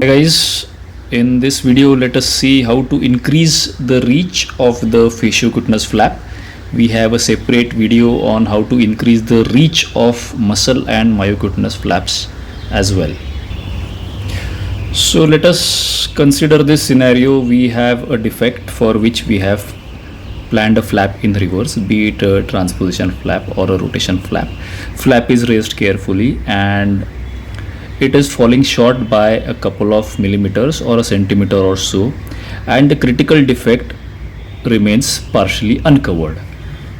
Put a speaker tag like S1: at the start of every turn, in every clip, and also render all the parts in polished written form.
S1: Hi guys, in this video let us see how to increase the reach of the fasciocutaneous flap. We have a separate video on how to increase the reach of muscle and myocutaneous flaps as well. So let us consider this scenario. We have a defect for which we have planned a flap in reverse, be it a transposition flap or a rotation flap. Flap is raised carefully and it is falling short by a couple of millimeters or a centimeter or so, and the critical defect remains partially uncovered.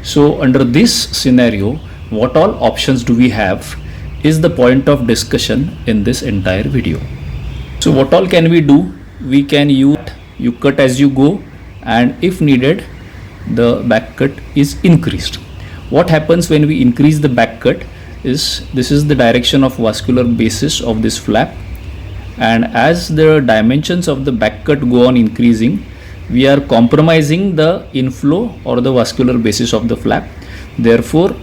S1: So under this scenario, what all options do we have is the point of discussion in this entire video. So what all can we do? We can use you cut as you go, and if needed the back cut is increased. What happens when we increase the back cut is this is the direction of vascular basis of this flap, and as the dimensions of the back cut go on increasing, we are compromising the inflow or the vascular basis of the flap. Therefore,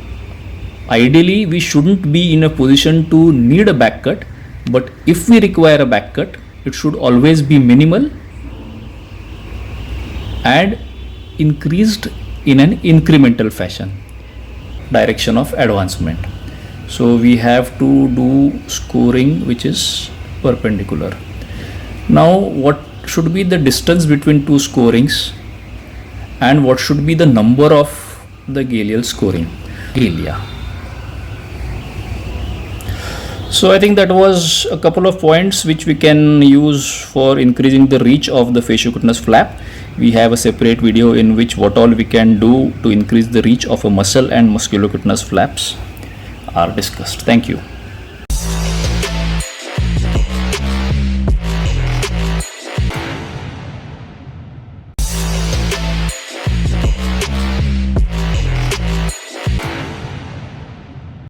S1: ideally we shouldn't be in a position to need a back cut, but if we require a back cut, it should always be minimal and increased in an incremental fashion, direction of advancement. So we have to do scoring which is perpendicular. Now what should be the distance between two scorings and what should be the number of the galeal scoring? Galia. So I think that was a couple of points which we can use for increasing the reach of the fasciocutaneous flap. We have a separate video in which what all we can do to increase the reach of a muscle and musculocutaneous flaps are discussed. Thank you.